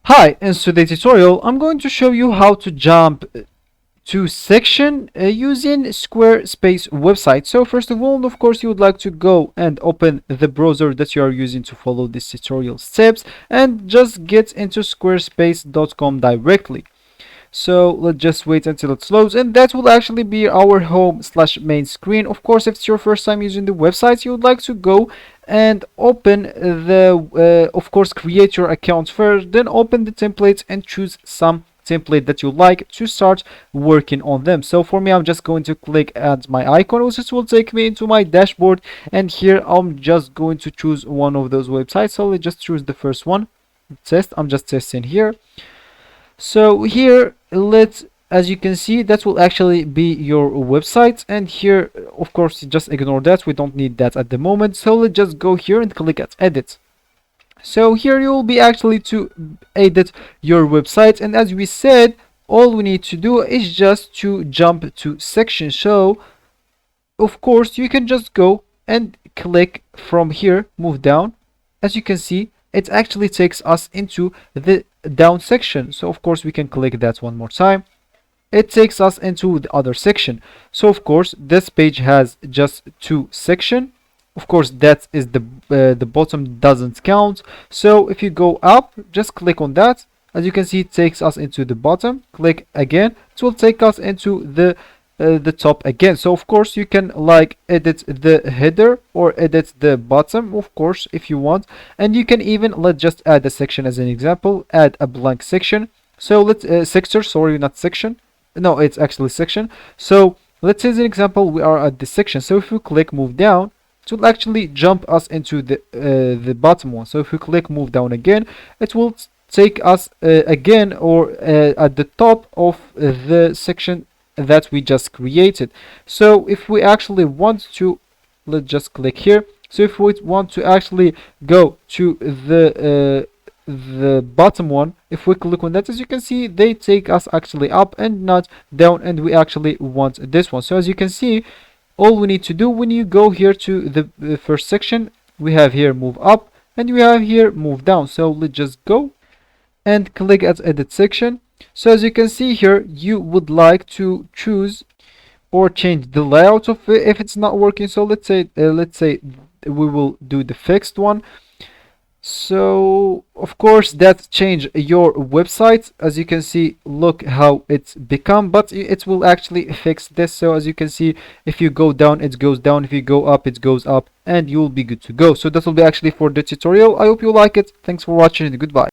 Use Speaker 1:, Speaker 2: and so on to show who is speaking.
Speaker 1: Hi, in today's tutorial, I'm going to show you how to jump to section using Squarespace website. So first of all, of course, you would like to go and open the browser that you are using to follow this tutorial steps and just get into squarespace.com directly. So let's just wait until it loads, and that will actually be our home/main screen. Of course, if it's your first time using the website, you would like to go and open of course, create your account first, then open the templates and choose some template that you like to start working on them. So for me, I'm just going to click add my icon, which will take me into my dashboard, and here I'm just going to choose one of those websites. So let's just choose the first one, test. I'm just testing here. So here, as you can see, that will actually be your website, and here of course just ignore that, we don't need that at the moment. So let's just go here and click at edit. So here you will be actually to edit your website, and as we said, all we need to do is just to jump to section. So of course you can just go and click from here, move down. As you can see, it actually takes us into the down section. So of course we can click that one more time. It takes us into the other section. So of course this page has just two sections. Of course that is the bottom doesn't count. So if you go up, just click on that. As you can see, it takes us into the bottom. Click again, it will take us into the top again. So of course you can like edit the header or edit the bottom, of course, if you want. And you can even, let's just add a section as an example, add a blank section. So let's sector, sorry, not section, no, it's actually section. So let's say as an example, we are at this section. So if we click move down, it will actually jump us into the bottom one. So if we click move down again, it will take us again or at the top of the section that we just created. So if we actually want to, let's just click here. So if we want to actually go to the bottom one, if we click on that, as you can see, they take us actually up and not down, and we actually want this one. So as you can see, all we need to do when you go here to the first section, we have here move up and we have here move down. So let's just go and click at edit section. So as you can see here, you would like to choose or change the layout of it if it's not working. So let's say we will do the fixed one. So of course that change your website. As you can see, look how it's become, but it will actually fix this. So as you can see, if you go down, it goes down, if you go up, it goes up, and you will be good to go. So that will be actually for the tutorial. I hope you like it. Thanks for watching and goodbye.